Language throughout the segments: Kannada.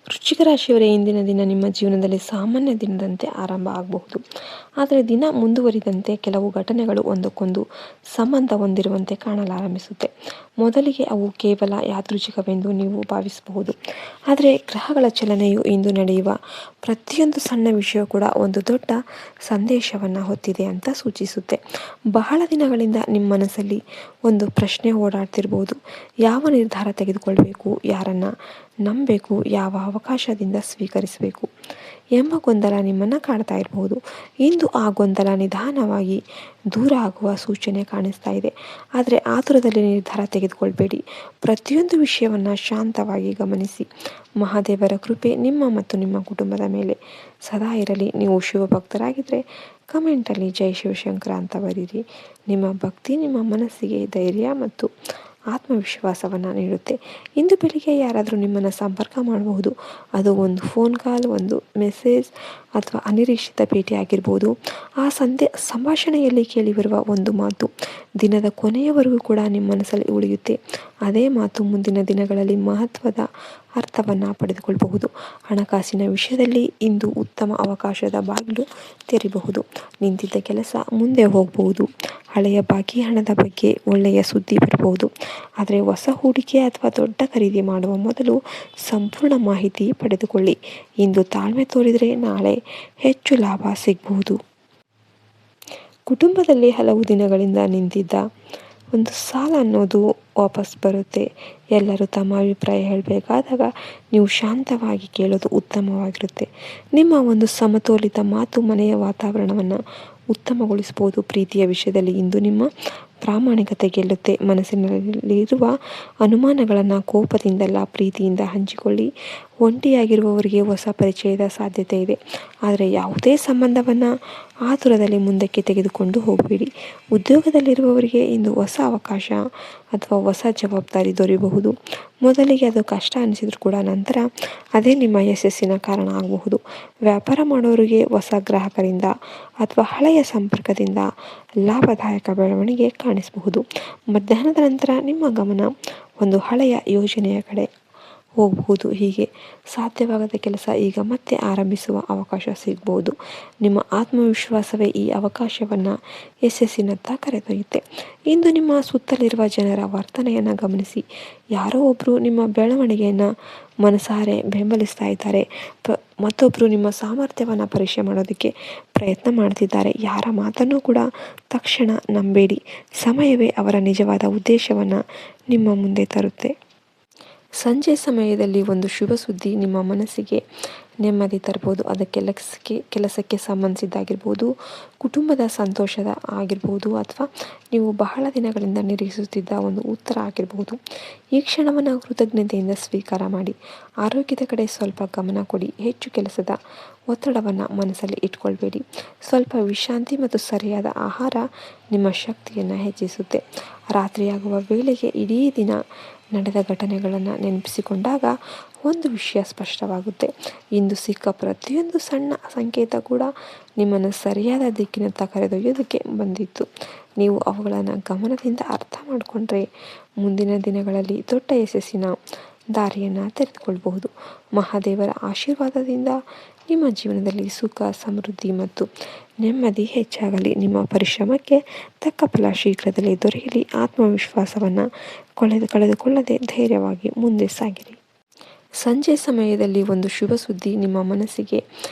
ವೃಶ್ಚಿಕ ರಾಶಿಯವರೇ, ಇಂದಿನ ದಿನ ನಿಮ್ಮ ಜೀವನದಲ್ಲಿ ಸಾಮಾನ್ಯ ದಿನದಂತೆ ಆರಂಭ ಆಗಬಹುದು. ಆದರೆ ದಿನ ಮುಂದುವರಿದಂತೆ ಕೆಲವು ಘಟನೆಗಳು ಒಂದಕ್ಕೊಂದು ಸಂಬಂಧ ಹೊಂದಿರುವಂತೆ ಕಾಣಲಾರಂಭಿಸುತ್ತೆ. ಮೊದಲಿಗೆ ಅವು ಕೇವಲ ಯಾದೃಚ್ಛಿಕವೆಂದು ನೀವು ಭಾವಿಸಬಹುದು. ಆದರೆ ಗ್ರಹಗಳ ಚಲನೆಯು ಇಂದು ನಡೆಯುವ ಪ್ರತಿಯೊಂದು ಸಣ್ಣ ವಿಷಯ ಕೂಡ ಒಂದು ದೊಡ್ಡ ಸಂದೇಶವನ್ನು ಹೊತ್ತಿದೆ ಅಂತ ಸೂಚಿಸುತ್ತೆ. ಬಹಳ ದಿನಗಳಿಂದ ನಿಮ್ಮ ಮನಸ್ಸಲ್ಲಿ ಒಂದು ಪ್ರಶ್ನೆ ಓಡಾಡ್ತಿರ್ಬೋದು. ಯಾವ ನಿರ್ಧಾರ ತೆಗೆದುಕೊಳ್ಬೇಕು, ಯಾರನ್ನು ನಂಬಬೇಕು, ಯಾವ ಅವಕಾಶದಿಂದ ಸ್ವೀಕರಿಸಬೇಕು ಎಂಬ ಗೊಂದಲ ನಿಮ್ಮನ್ನು ಕಾಡ್ತಾ ಇರಬಹುದು. ಇಂದು ಆ ಗೊಂದಲ ನಿಧಾನವಾಗಿ ದೂರ ಆಗುವ ಸೂಚನೆ ಕಾಣಿಸ್ತಾ ಇದೆ. ಆದರೆ ಆತುರದಲ್ಲಿ ನಿರ್ಧಾರ ತೆಗೆದುಕೊಳ್ಬೇಡಿ. ಪ್ರತಿಯೊಂದು ವಿಷಯವನ್ನು ಶಾಂತವಾಗಿ ಗಮನಿಸಿ. ಮಹಾದೇವರ ಕೃಪೆ ನಿಮ್ಮ ಮತ್ತು ನಿಮ್ಮ ಕುಟುಂಬದ ಮೇಲೆ ಸದಾ ಇರಲಿ. ನೀವು ಶಿವಭಕ್ತರಾಗಿದ್ದರೆ ಕಮೆಂಟಲ್ಲಿ ಜೈ ಶಿವಶಂಕರ ಅಂತ ಬರೀರಿ. ನಿಮ್ಮ ಭಕ್ತಿ ನಿಮ್ಮ ಮನಸ್ಸಿಗೆ ಧೈರ್ಯ ಮತ್ತು ಆತ್ಮವಿಶ್ವಾಸವನ್ನು ನೀಡುತ್ತೆ. ಇಂದು ಬೆಳಿಗ್ಗೆ ಯಾರಾದರೂ ನಿಮ್ಮನ್ನು ಸಂಪರ್ಕ ಮಾಡಬಹುದು. ಅದು ಒಂದು ಫೋನ್ ಕಾಲ್, ಒಂದು ಮೆಸೇಜ್ ಅಥವಾ ಅನಿರೀಕ್ಷಿತ ಭೇಟಿ ಆಗಿರ್ಬೋದು. ಆ ಸಂಭಾಷಣೆಯಲ್ಲಿ ಕೇಳಿಬರುವ ಒಂದು ಮಾತು ದಿನದ ಕೊನೆಯವರೆಗೂ ಕೂಡ ನಿಮ್ಮ ಮನಸ್ಸಲ್ಲಿ ಉಳಿಯುತ್ತೆ. ಅದೇ ಮಾತು ಮುಂದಿನ ದಿನಗಳಲ್ಲಿ ಮಹತ್ವದ ಅರ್ಥವನ್ನು ಪಡೆದುಕೊಳ್ಳಬಹುದು. ಹಣಕಾಸಿನ ವಿಷಯದಲ್ಲಿ ಇಂದು ಉತ್ತಮ ಅವಕಾಶದ ಬಾಗಿಲು ತೆರೆಯಬಹುದು. ನಿಂತಿದ್ದ ಕೆಲಸ ಮುಂದೆ ಹೋಗಬಹುದು. ಹಳೆಯ ಬಾಕಿ ಹಣದ ಬಗ್ಗೆ ಒಳ್ಳೆಯ ಸುದ್ದಿ ಬರಬಹುದು. ಆದರೆ ಹೊಸ ಹೂಡಿಕೆ ಅಥವಾ ದೊಡ್ಡ ಖರೀದಿ ಮಾಡುವ ಮೊದಲು ಸಂಪೂರ್ಣ ಮಾಹಿತಿ ಪಡೆದುಕೊಳ್ಳಿ. ಇಂದು ತಾಳ್ಮೆ ತೋರಿದರೆ ನಾಳೆ ಹೆಚ್ಚು ಲಾಭ ಸಿಗಬಹುದು. ಕುಟುಂಬದಲ್ಲಿ ಹಲವು ದಿನಗಳಿಂದ ನಿಂತಿದ್ದ ಒಂದು ಸಾಲ ಅನ್ನೋದು ವಾಪಸ್ ಬರುತ್ತೆ. ಎಲ್ಲರೂ ತಮ್ಮ ಅಭಿಪ್ರಾಯ ಹೇಳಬೇಕಾದಾಗ ನೀವು ಶಾಂತವಾಗಿ ಕೇಳೋದು ಉತ್ತಮವಾಗಿರುತ್ತೆ. ನಿಮ್ಮ ಒಂದು ಸಮತೋಲಿತ ಮಾತು ಮನೆಯ ವಾತಾವರಣವನ್ನು ಉತ್ತಮಗೊಳಿಸಬಹುದು. ಪ್ರೀತಿಯ ವಿಷಯದಲ್ಲಿ ಇಂದು ನಿಮ್ಮ ಪ್ರಾಮಾಣಿಕತೆ ಗೆಲ್ಲುತ್ತೆ. ಮನಸ್ಸಿನಲ್ಲಿರುವ ಅನುಮಾನಗಳನ್ನು ಕೋಪದಿಂದಲ್ಲ, ಪ್ರೀತಿಯಿಂದ ಹಂಚಿಕೊಳ್ಳಿ. ಒಂಟಿಯಾಗಿರುವವರಿಗೆ ಹೊಸ ಪರಿಚಯದ ಸಾಧ್ಯತೆ ಇದೆ. ಆದರೆ ಯಾವುದೇ ಸಂಬಂಧವನ್ನು ಆತುರದಲ್ಲಿ ಮುಂದಕ್ಕೆ ತೆಗೆದುಕೊಂಡು ಹೋಗಬೇಡಿ. ಉದ್ಯೋಗದಲ್ಲಿರುವವರಿಗೆ ಇಂದು ಹೊಸ ಅವಕಾಶ ಅಥವಾ ಹೊಸ ಜವಾಬ್ದಾರಿ ದೊರೆಯಬಹುದು. ಮೊದಲಿಗೆ ಅದು ಕಷ್ಟ ಅನಿಸಿದ್ರು ಕೂಡ ನಂತರ ಅದೇ ನಿಮ್ಮ ಯಶಸ್ಸಿನ ಕಾರಣ ಆಗಬಹುದು. ವ್ಯಾಪಾರ ಮಾಡೋರಿಗೆ ಹೊಸ ಗ್ರಾಹಕರಿಂದ ಅಥವಾ ಹಳೆಯ ಸಂಪರ್ಕದಿಂದ ಲಾಭದಾಯಕ ಬೆಳವಣಿಗೆ ಕಾಣಿಸಬಹುದು. ಮಧ್ಯಾಹ್ನದ ನಂತರ ನಿಮ್ಮ ಗಮನ ಒಂದು ಹಳೆಯ ಯೋಜನೆಯ ಕಡೆ ಹೋಗಬಹುದು. ಹೀಗೆ ಸಾಧ್ಯವಾಗದ ಕೆಲಸ ಈಗ ಮತ್ತೆ ಆರಂಭಿಸುವ ಅವಕಾಶ ಸಿಗಬಹುದು. ನಿಮ್ಮ ಆತ್ಮವಿಶ್ವಾಸವೇ ಈ ಅವಕಾಶವನ್ನು ಯಶಸ್ಸಿನತ್ತ ಕರೆದೊಯ್ಯುತ್ತೆ. ಇಂದು ನಿಮ್ಮ ಸುತ್ತಲಿರುವ ಜನರ ವರ್ತನೆಯನ್ನು ಗಮನಿಸಿ. ಯಾರೋ ಒಬ್ಬರು ನಿಮ್ಮ ಬೆಳವಣಿಗೆಯನ್ನು ಮನಸಾರೆ ಬೆಂಬಲಿಸ್ತಾ ಇದ್ದಾರೆ. ಮತ್ತೊಬ್ಬರು ನಿಮ್ಮ ಸಾಮರ್ಥ್ಯವನ್ನು ಪರೀಕ್ಷೆ ಮಾಡೋದಕ್ಕೆ ಪ್ರಯತ್ನ ಮಾಡ್ತಿದ್ದಾರೆ. ಯಾರ ಮಾತನ್ನು ಕೂಡ ತಕ್ಷಣ ನಂಬೇಡಿ. ಸಮಯವೇ ಅವರ ನಿಜವಾದ ಉದ್ದೇಶವನ್ನು ನಿಮ್ಮ ಮುಂದೆ ತರುತ್ತೆ. ಸಂಜೆ ಸಮಯದಲ್ಲಿ ಒಂದು ಶುಭ ಸುದ್ದಿ ನಿಮ್ಮ ಮನಸ್ಸಿಗೆ ನೆಮ್ಮದಿ ತರ್ಬೋದು. ಅದಕ್ಕೆ ಕೆಲಸಕ್ಕೆ ಸಂಬಂಧಿಸಿದ್ದಾಗಿರ್ಬೋದು, ಕುಟುಂಬದ ಸಂತೋಷದ ಆಗಿರ್ಬೋದು, ಅಥವಾ ನೀವು ಬಹಳ ದಿನಗಳಿಂದ ನಿರೀಕ್ಷಿಸುತ್ತಿದ್ದ ಒಂದು ಉತ್ತರ ಆಗಿರ್ಬೋದು. ಈ ಕ್ಷಣವನ್ನು ಕೃತಜ್ಞತೆಯಿಂದ ಸ್ವೀಕಾರ ಮಾಡಿ. ಆರೋಗ್ಯದ ಕಡೆ ಸ್ವಲ್ಪ ಗಮನ ಕೊಡಿ. ಹೆಚ್ಚು ಕೆಲಸದ ಒತ್ತಡವನ್ನು ಮನಸ್ಸಲ್ಲಿ ಇಟ್ಕೊಳ್ಬೇಡಿ. ಸ್ವಲ್ಪ ವಿಶ್ರಾಂತಿ ಮತ್ತು ಸರಿಯಾದ ಆಹಾರ ನಿಮ್ಮ ಶಕ್ತಿಯನ್ನು ಹೆಚ್ಚಿಸುತ್ತೆ. ರಾತ್ರಿಯಾಗುವ ವೇಳೆಗೆ ಇಡೀ ದಿನ ನಡೆದ ಘಟನೆಗಳನ್ನು ನೆನಪಿಸಿಕೊಂಡಾಗ ಒಂದು ವಿಷಯ ಸ್ಪಷ್ಟವಾಗುತ್ತೆ. ಇಂದು ಸಿಕ್ಕ ಪ್ರತಿಯೊಂದು ಸಣ್ಣ ಸಂಕೇತ ಕೂಡ ನಿಮ್ಮನ್ನು ಸರಿಯಾದ ದಿಕ್ಕಿನತ್ತ ಕರೆದೊಯ್ಯೋದಕ್ಕೆ ಬಂದಿತ್ತು. ನೀವು ಅವುಗಳನ್ನು ಗಮನದಿಂದ ಅರ್ಥ ಮಾಡಿಕೊಂಡ್ರೆ ಮುಂದಿನ ದಿನಗಳಲ್ಲಿ ದೊಡ್ಡ ಯಶಸ್ಸಿನ ದಾರಿಯನ್ನು ತೆರೆದುಕೊಳ್ಳಬಹುದು. ಮಹಾದೇವರ ಆಶೀರ್ವಾದದಿಂದ ನಿಮ್ಮ ಜೀವನದಲ್ಲಿ ಸುಖ, ಸಮೃದ್ಧಿ ಮತ್ತು ನೆಮ್ಮದಿ ಹೆಚ್ಚಾಗಲಿ. ನಿಮ್ಮ ಪರಿಶ್ರಮಕ್ಕೆ ತಕ್ಕ ಫಲ ಶೀಘ್ರದಲ್ಲೇ ದೊರೆಯಲಿ. ಆತ್ಮವಿಶ್ವಾಸವನ್ನು ಕಳೆದುಕೊಳ್ಳದೆ ಧೈರ್ಯವಾಗಿ ಮುಂದೆ ಸಾಗಿರಿ. ಸಂಜೆ ಸಮಯದಲ್ಲಿ ಒಂದು ಶುಭ ಸುದ್ದಿ ನಿಮ್ಮ ಮನಸ್ಸಿಗೆ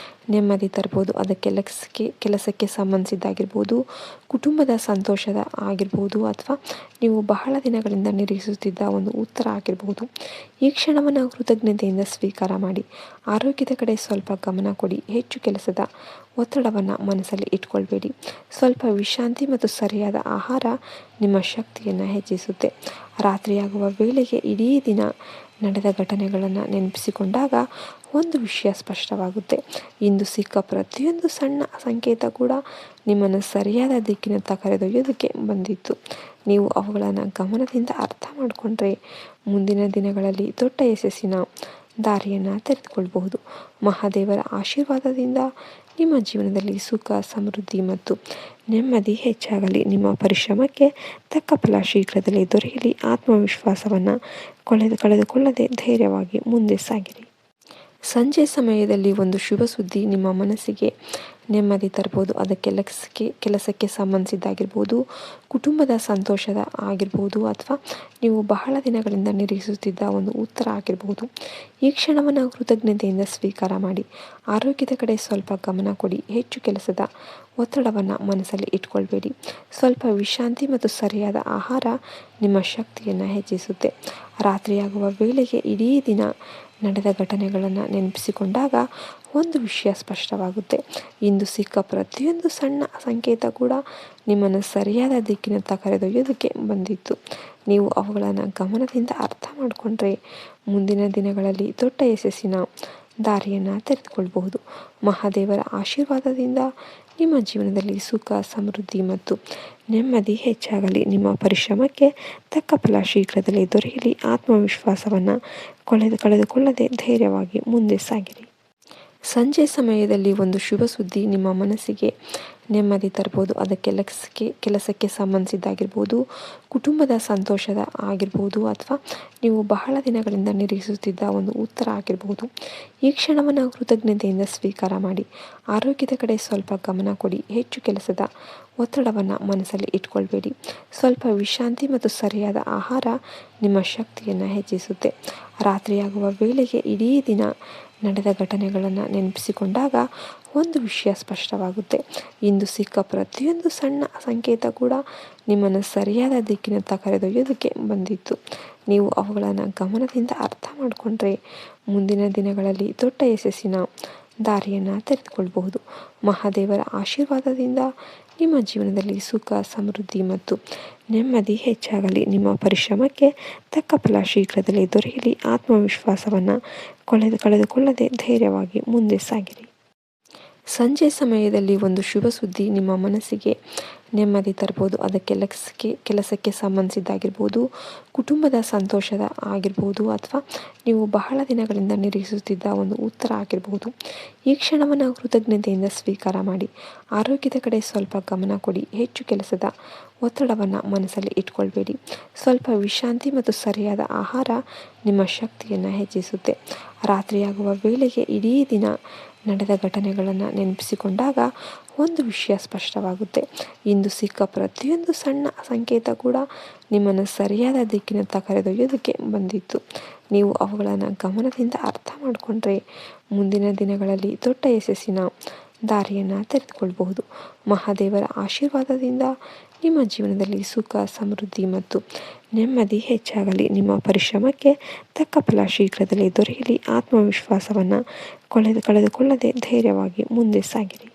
ನೆಮ್ಮದಿ ತರ್ಬೋದು. ಅದಕ್ಕೆ ಕೆಲಸಕ್ಕೆ ಸಂಬಂಧಿಸಿದ್ದಾಗಿರ್ಬೋದು, ಕುಟುಂಬದ ಸಂತೋಷದ ಆಗಿರ್ಬೋದು, ಅಥವಾ ನೀವು ಬಹಳ ದಿನಗಳಿಂದ ನಿರೀಕ್ಷಿಸುತ್ತಿದ್ದ ಒಂದು ಉತ್ತರ ಆಗಿರ್ಬೋದು. ಈ ಕ್ಷಣವನ್ನು ಕೃತಜ್ಞತೆಯಿಂದ ಸ್ವೀಕಾರ ಮಾಡಿ. ಆರೋಗ್ಯದ ಕಡೆ ಸ್ವಲ್ಪ ಗಮನ ಕೊಡಿ. ಹೆಚ್ಚು ಕೆಲಸದ ಒತ್ತಡವನ್ನು ಮನಸ್ಸಲ್ಲಿ ಇಟ್ಕೊಳ್ಬೇಡಿ. ಸ್ವಲ್ಪ ವಿಶ್ರಾಂತಿ ಮತ್ತು ಸರಿಯಾದ ಆಹಾರ ನಿಮ್ಮ ಶಕ್ತಿಯನ್ನು ಹೆಚ್ಚಿಸುತ್ತೆ. ರಾತ್ರಿಯಾಗುವ ವೇಳೆಗೆ ಇಡೀ ದಿನ ನಡೆದ ಘಟನೆಗಳನ್ನು ನೆನಪಿಸಿಕೊಂಡಾಗ ಒಂದು ವಿಷಯ ಸ್ಪಷ್ಟವಾಗುತ್ತೆ. ಇಂದು ಸಿಕ್ಕ ಪ್ರತಿಯೊಂದು ಸಣ್ಣ ಸಂಕೇತ ಕೂಡ ನಿಮ್ಮನ್ನು ಸರಿಯಾದ ದಿಕ್ಕಿನತ್ತ ಕರೆದೊಯ್ಯೋದಕ್ಕೆ ಬಂದಿತ್ತು. ನೀವು ಅವುಗಳನ್ನು ಗಮನದಿಂದ ಅರ್ಥ ಮಾಡಿಕೊಂಡ್ರೆ ಮುಂದಿನ ದಿನಗಳಲ್ಲಿ ದೊಡ್ಡ ಯಶಸ್ಸಿನ ದಾರಿಯನ್ನು ತೆರೆದುಕೊಳ್ಳಬಹುದು. ಮಹಾದೇವರ ಆಶೀರ್ವಾದದಿಂದ ನಿಮ್ಮ ಜೀವನದಲ್ಲಿ ಸುಖ, ಸಮೃದ್ಧಿ ಮತ್ತು ನೆಮ್ಮದಿ ಹೆಚ್ಚಾಗಲಿ. ನಿಮ್ಮ ಪರಿಶ್ರಮಕ್ಕೆ ತಕ್ಕ ಫಲ ಶೀಘ್ರದಲ್ಲೇ ದೊರೆಯಲಿ. ಆತ್ಮವಿಶ್ವಾಸವನ್ನು ಕಳೆದುಕೊಳ್ಳದೆ ಧೈರ್ಯವಾಗಿ ಮುಂದೆ ಸಾಗಿರಿ. ಸಂಜೆ ಸಮಯದಲ್ಲಿ ಒಂದು ಶುಭ ಸುದ್ದಿ ನಿಮ್ಮ ಮನಸ್ಸಿಗೆ ನೆಮ್ಮದಿ ತರ್ಬೋದು. ಅದಕ್ಕೆ ಕೆಲಸಕ್ಕೆ ಸಂಬಂಧಿಸಿದ್ದಾಗಿರ್ಬೋದು, ಕುಟುಂಬದ ಸಂತೋಷದ ಆಗಿರ್ಬೋದು, ಅಥವಾ ನೀವು ಬಹಳ ದಿನಗಳಿಂದ ನಿರೀಕ್ಷಿಸುತ್ತಿದ್ದ ಒಂದು ಉತ್ತರ ಆಗಿರ್ಬೋದು. ಈ ಕ್ಷಣವನ್ನು ಕೃತಜ್ಞತೆಯಿಂದ ಸ್ವೀಕಾರ ಮಾಡಿ. ಆರೋಗ್ಯದ ಕಡೆ ಸ್ವಲ್ಪ ಗಮನ ಕೊಡಿ. ಹೆಚ್ಚು ಕೆಲಸದ ಒತ್ತಡವನ್ನು ಮನಸ್ಸಲ್ಲಿ ಇಟ್ಕೊಳ್ಬೇಡಿ. ಸ್ವಲ್ಪ ವಿಶ್ರಾಂತಿ ಮತ್ತು ಸರಿಯಾದ ಆಹಾರ ನಿಮ್ಮ ಶಕ್ತಿಯನ್ನು ಹೆಚ್ಚಿಸುತ್ತೆ. ರಾತ್ರಿಯಾಗುವ ವೇಳೆಗೆ ಇಡೀ ದಿನ ನಡೆದ ಘಟನೆಗಳನ್ನು ನೆನಪಿಸಿಕೊಂಡಾಗ ಒಂದು ವಿಷಯ ಸ್ಪಷ್ಟವಾಗುತ್ತೆ. ಇಂದು ಸಿಕ್ಕ ಪ್ರತಿಯೊಂದು ಸಣ್ಣ ಸಂಕೇತ ಕೂಡ ನಿಮ್ಮನ್ನು ಸರಿಯಾದ ದಿಕ್ಕಿನತ್ತ ಕರೆದೊಯ್ಯೋದಕ್ಕೆ ಬಂದಿತ್ತು. ನೀವು ಅವುಗಳನ್ನು ಗಮನದಿಂದ ಅರ್ಥ ಮಾಡಿಕೊಂಡ್ರೆ ಮುಂದಿನ ದಿನಗಳಲ್ಲಿ ದೊಡ್ಡ ಯಶಸ್ಸಿನ ದಾರಿಯನ್ನು ತೆರೆದುಕೊಳ್ಬಹುದು. ಮಹಾದೇವರ ಆಶೀರ್ವಾದದಿಂದ ನಿಮ್ಮ ಜೀವನದಲ್ಲಿ ಸುಖ, ಸಮೃದ್ಧಿ ಮತ್ತು ನೆಮ್ಮದಿ ಹೆಚ್ಚಾಗಲಿ. ನಿಮ್ಮ ಪರಿಶ್ರಮಕ್ಕೆ ತಕ್ಕ ಫಲ ಶೀಘ್ರದಲ್ಲೇ ದೊರೆಯಲಿ. ಆತ್ಮವಿಶ್ವಾಸವನ್ನು ಕಳೆದುಕೊಳ್ಳದೆ ಧೈರ್ಯವಾಗಿ ಮುಂದೆ ಸಾಗಿರಿ. ಸಂಜೆ ಸಮಯದಲ್ಲಿ ಒಂದು ಶುಭ ಸುದ್ದಿ ನಿಮ್ಮ ಮನಸ್ಸಿಗೆ ನೆಮ್ಮದಿ ತರ್ಬೋದು. ಅದಕ್ಕೆ ಕೆಲಸಕ್ಕೆ ಸಂಬಂಧಿಸಿದ್ದಾಗಿರ್ಬೋದು, ಕುಟುಂಬದ ಸಂತೋಷದ ಆಗಿರ್ಬೋದು, ಅಥವಾ ನೀವು ಬಹಳ ದಿನಗಳಿಂದ ನಿರೀಕ್ಷಿಸುತ್ತಿದ್ದ ಒಂದು ಉತ್ತರ ಆಗಿರ್ಬೋದು. ಈ ಕ್ಷಣವನ್ನು ಕೃತಜ್ಞತೆಯಿಂದ ಸ್ವೀಕಾರ ಮಾಡಿ. ಆರೋಗ್ಯದ ಕಡೆ ಸ್ವಲ್ಪ ಗಮನ ಕೊಡಿ. ಹೆಚ್ಚು ಕೆಲಸದ ಒತ್ತಡವನ್ನು ಮನಸ್ಸಲ್ಲಿ ಇಟ್ಕೊಳ್ಬೇಡಿ. ಸ್ವಲ್ಪ ವಿಶ್ರಾಂತಿ ಮತ್ತು ಸರಿಯಾದ ಆಹಾರ ನಿಮ್ಮ ಶಕ್ತಿಯನ್ನು ಹೆಚ್ಚಿಸುತ್ತೆ. ರಾತ್ರಿಯಾಗುವ ವೇಳೆಗೆ ಇಡೀ ದಿನ ನಡೆದ ಘಟನೆಗಳನ್ನು ನೆನಪಿಸಿಕೊಂಡಾಗ ಒಂದು ವಿಷಯ ಸ್ಪಷ್ಟವಾಗುತ್ತೆ. ಇಂದು ಸಿಕ್ಕ ಪ್ರತಿಯೊಂದು ಸಣ್ಣ ಸಂಕೇತ ಕೂಡ ನಿಮ್ಮನ್ನು ಸರಿಯಾದ ದಿಕ್ಕಿನತ್ತ ಕರೆದೊಯ್ಯೋದಕ್ಕೆ ಬಂದಿತ್ತು. ನೀವು ಅವುಗಳನ್ನು ಗಮನದಿಂದ ಅರ್ಥ ಮಾಡಿಕೊಂಡ್ರೆ ಮುಂದಿನ ದಿನಗಳಲ್ಲಿ ದೊಡ್ಡ ಯಶಸ್ಸಿನ ದಾರಿಯನ್ನು ತೆರೆದುಕೊಳ್ಬಹುದು. ಮಹಾದೇವರ ಆಶೀರ್ವಾದದಿಂದ ನಿಮ್ಮ ಜೀವನದಲ್ಲಿ ಸುಖ, ಸಮೃದ್ಧಿ ಮತ್ತು ನೆಮ್ಮದಿ ಹೆಚ್ಚಾಗಲಿ. ನಿಮ್ಮ ಪರಿಶ್ರಮಕ್ಕೆ ತಕ್ಕ ಫಲ ಶೀಘ್ರದಲ್ಲೇ ದೊರೆಯಲಿ. ಆತ್ಮವಿಶ್ವಾಸವನ್ನು ಕಳೆದುಕೊಳ್ಳದೆ ಧೈರ್ಯವಾಗಿ ಮುಂದೆ ಸಾಗಿರಿ. ಸಂಜೆ ಸಮಯದಲ್ಲಿ ಒಂದು ಶುಭ ಸುದ್ದಿ ನಿಮ್ಮ ಮನಸ್ಸಿಗೆ ನೆಮ್ಮದಿ ತರ್ಬೋದು. ಅದಕ್ಕೆ ಕೆಲಸಕ್ಕೆ ಸಂಬಂಧಿಸಿದ್ದಾಗಿರ್ಬೋದು, ಕುಟುಂಬದ ಸಂತೋಷದ ಆಗಿರ್ಬೋದು, ಅಥವಾ ನೀವು ಬಹಳ ದಿನಗಳಿಂದ ನಿರೀಕ್ಷಿಸುತ್ತಿದ್ದ ಒಂದು ಉತ್ತರ ಆಗಿರ್ಬೋದು. ಈ ಕ್ಷಣವನ್ನು ಕೃತಜ್ಞತೆಯಿಂದ ಸ್ವೀಕಾರ ಮಾಡಿ. ಆರೋಗ್ಯದ ಕಡೆ ಸ್ವಲ್ಪ ಗಮನ ಕೊಡಿ. ಹೆಚ್ಚು ಕೆಲಸದ ಒತ್ತಡವನ್ನು ಮನಸ್ಸಲ್ಲಿ ಇಟ್ಕೊಳ್ಬೇಡಿ. ಸ್ವಲ್ಪ ವಿಶ್ರಾಂತಿ ಮತ್ತು ಸರಿಯಾದ ಆಹಾರ ನಿಮ್ಮ ಶಕ್ತಿಯನ್ನು ಹೆಚ್ಚಿಸುತ್ತೆ. ರಾತ್ರಿಯಾಗುವ ವೇಳೆಗೆ ಇಡೀ ದಿನ ನಡೆದ ಘಟನೆಗಳನ್ನು ನೆನಪಿಸಿಕೊಂಡಾಗ ಒಂದು ವಿಷಯ ಸ್ಪಷ್ಟವಾಗುತ್ತೆ. ಇಂದು ಸಿಕ್ಕ ಪ್ರತಿಯೊಂದು ಸಣ್ಣ ಸಂಕೇತ ಕೂಡ ನಿಮ್ಮನ್ನು ಸರಿಯಾದ ದಿಕ್ಕಿನತ್ತ ಕರೆದೊಯ್ಯೋದಕ್ಕೆ ಬಂದಿತ್ತು. ನೀವು ಅವುಗಳನ್ನು ಗಮನದಿಂದ ಅರ್ಥ ಮಾಡಿಕೊಂಡ್ರೆ ಮುಂದಿನ ದಿನಗಳಲ್ಲಿ ದೊಡ್ಡ ಯಶಸ್ಸಿನ ದಾರಿಯನ್ನು ತೆರೆದುಕೊಳ್ಬಹುದು. ಮಹಾದೇವರ ಆಶೀರ್ವಾದದಿಂದ ನಿಮ್ಮ ಜೀವನದಲ್ಲಿ ಸುಖ, ಸಮೃದ್ಧಿ ಮತ್ತು ನೆಮ್ಮದಿ ಹೆಚ್ಚಾಗಲಿ. ನಿಮ್ಮ ಪರಿಶ್ರಮಕ್ಕೆ ತಕ್ಕ ಫಲ ಶೀಘ್ರದಲ್ಲೇ ದೊರೆಯಲಿ. ಆತ್ಮವಿಶ್ವಾಸವನ್ನು ಕಳೆದುಕೊಳ್ಳದೆ ಧೈರ್ಯವಾಗಿ ಮುಂದೆ ಸಾಗಿರಿ.